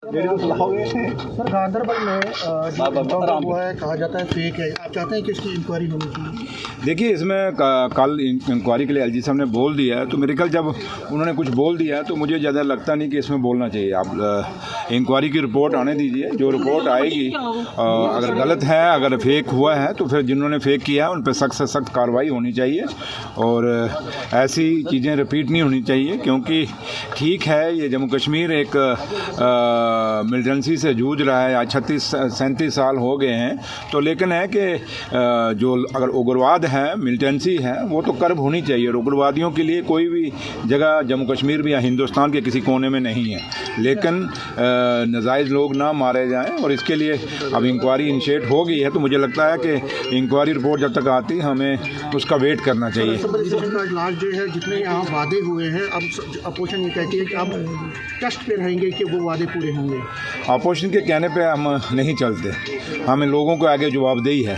Sir Ganderbal में हुआ है, कहा जाता है फेक है, आप चाहते हैं कि इसकी इंक्वायरी होनी चाहिए? देखिए, इसमें कल इंक्वायरी के लिए एलजी साहब ने बोल दिया है, तो मेरे ख्याल जब उन्होंने कुछ बोल दिया है तो मुझे ज़्यादा लगता नहीं कि इसमें बोलना चाहिए। आप इंक्वायरी की रिपोर्ट आने दीजिए, जो रिपोर्ट आएगी अगर गलत है, अगर फेक हुआ है तो फिर जिन्होंने फेक किया है उन पर सख्त से सख्त कार्रवाई होनी चाहिए और ऐसी चीज़ें रिपीट नहीं होनी चाहिए। क्योंकि ठीक है, ये जम्मू कश्मीर एक मिलिटेंसी से जूझ रहा है, आज 36-37 साल हो गए हैं, तो लेकिन है कि जो अगर उग्रवाद है, मिलिटेंसी है, वो तो कर्ब होनी चाहिए और उग्रवादियों के लिए कोई भी जगह जम्मू कश्मीर में या हिंदुस्तान के किसी कोने में नहीं है। लेकिन नाजायज़ लोग ना मारे जाएं और इसके लिए अब इंक्वायरी इनिशिएट हो गई है, तो मुझे लगता है कि इंक्वायरी रिपोर्ट जब तक आती हमें उसका वेट करना चाहिए। लास्ट जो है, जितने यहाँ वादे हुए हैं, अब अपोजिशन ये कहती है कि अब टेस्ट पे रहेंगे कि वो वादे पूरे होंगे। अपोजिशन के कहने पे हम नहीं चलते, हमें लोगों को आगे जवाबदेही है।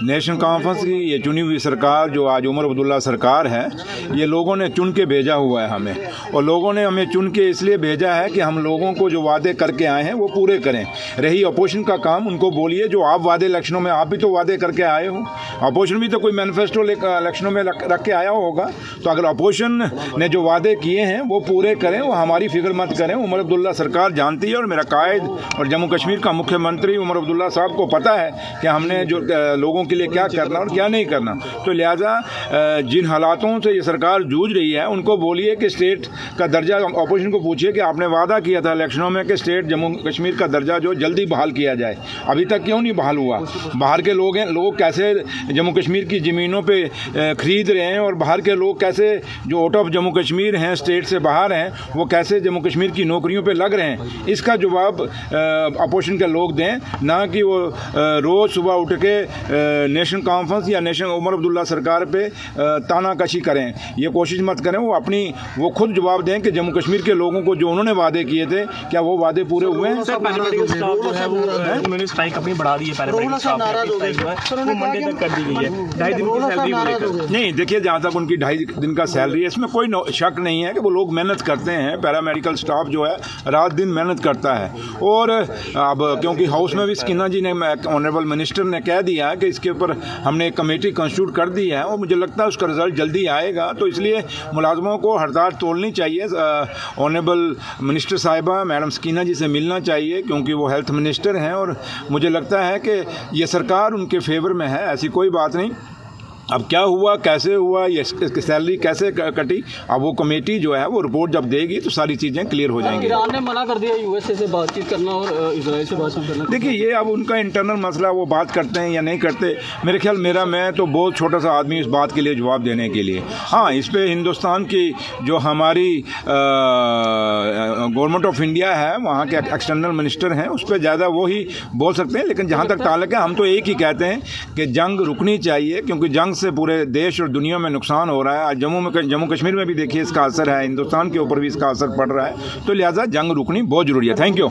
नेशनल कॉन्फ्रेंस की ये चुनी हुई सरकार जो आज उमर अब्दुल्ला सरकार है, ये लोगों ने चुन के भेजा हुआ है हमें, और लोगों ने हमें चुन के इसलिए भेजा है कि हम लोगों को जो वादे करके आए हैं वो पूरे करें। रही अपोजिशन का काम, उनको बोलिए जो आप वादे इलेक्शनों में, आप भी तो वादे करके आए हो, अपोजिशन भी तो कोई मैनिफेस्टो इलेक्शनों में रख के आया होगा। तो अगर अपोजिशन ने जो वादे किए हैं वो पूरे करें, वो हमारी फिक्र मत करें। उमर अब्दुल्ला सरकार जानती है और मेरा कायद और जम्मू कश्मीर का मुख्यमंत्री उमर अब्दुल्ला साहब को पता है कि हमने जो लोगों के लिए क्या करना और क्या नहीं करना। तो लिहाजा जिन हालातों से ये सरकार जूझ रही है, उनको बोलिए कि स्टेट का दर्जा, अपोजिशन को पूछिए कि आपने वादा किया था इलेक्शनों में कि स्टेट जम्मू कश्मीर का दर्जा जो जल्दी बहाल किया जाए, अभी तक क्यों नहीं बहाल हुआ? बाहर के लोग हैं, लोग कैसे जम्मू कश्मीर की ज़मीनों पे खरीद रहे हैं और बाहर के लोग कैसे जो आउट ऑफ जम्मू कश्मीर हैं, स्टेट से बाहर हैं, वो कैसे जम्मू कश्मीर की नौकरियों पे लग रहे हैं। इसका जवाब अपोजिशन के लोग दें, ना कि वो रोज़ सुबह उठ के नेशनल कॉन्फ्रेंस या नेशनल उमर अब्दुल्ला सरकार पे तानाकशी करें। ये कोशिश मत करें, वो खुद जवाब दें कि जम्मू कश्मीर के लोगों को जो उन्होंने वादे किए थे, क्या वो वादे पूरे हुए हैं? सर, पैरामेडिकल स्टाफ जो है वो उन्होंने स्ट्राइक अपनी बढ़ा दी है, पैरामेडिकल स्टाफ वो मंडे तक कर दी गई है, 2.5 दिन की सैलरी को लेकर। नहीं, देखिए, जहाँ तक उनकी 2.5 दिन का सैलरी है, इसमें कोई शक नहीं है कि वो लोग मेहनत करते हैं। पैरामेडिकल स्टाफ जो है रात दिन मेहनत करता है। और अब क्योंकि हाउस में भी स्किना जी ने, ऑनरेबल मिनिस्टर ने कह दिया कि इसके ऊपर हमने एक कमेटी कंस्टिट्यूट कर दी है और मुझे लगता है उसका रिजल्ट जल्दी आएगा, तो इसलिए मुलाजमों को हड़ताल तोड़नी चाहिए। ऑनरेबल मिनिस्टर साहिबा मैडम स्किना जी से मिलना चाहिए, क्योंकि वो हेल्थ मिनिस्टर हैं और मुझे लगता है कि ये सरकार उनके फेवर में है, ऐसी कोई बात नहीं। अब क्या हुआ, कैसे हुआ, ये सैलरी कैसे कटी, अब वो कमेटी जो है वो रिपोर्ट जब देगी तो सारी चीज़ें क्लियर हो जाएंगी। ईरान ने मना कर दिया यूएसए से बातचीत करना और इजराइल से बातचीत करना। देखिए, ये अब उनका इंटरनल मसला, वो बात करते हैं या नहीं करते। मेरे ख्याल मैं तो बहुत छोटा सा आदमी इस बात के लिए जवाब देने के लिए। हाँ, इस पर हिंदुस्तान की जो हमारी गवर्नमेंट ऑफ इंडिया है, वहाँ के एक्सटर्नल मिनिस्टर हैं, उस पर ज़्यादा वो ही बोल सकते हैं। लेकिन जहाँ तक ताल्लुक है, हम तो एक ही कहते हैं कि जंग रुकनी चाहिए, क्योंकि जंग से पूरे देश और दुनिया में नुकसान हो रहा है। आज जम्मू कश्मीर में भी देखिए इसका असर है, हिंदुस्तान के ऊपर भी इसका असर पड़ रहा है, तो लिहाजा जंग रुकनी बहुत ज़रूरी है। Thank you.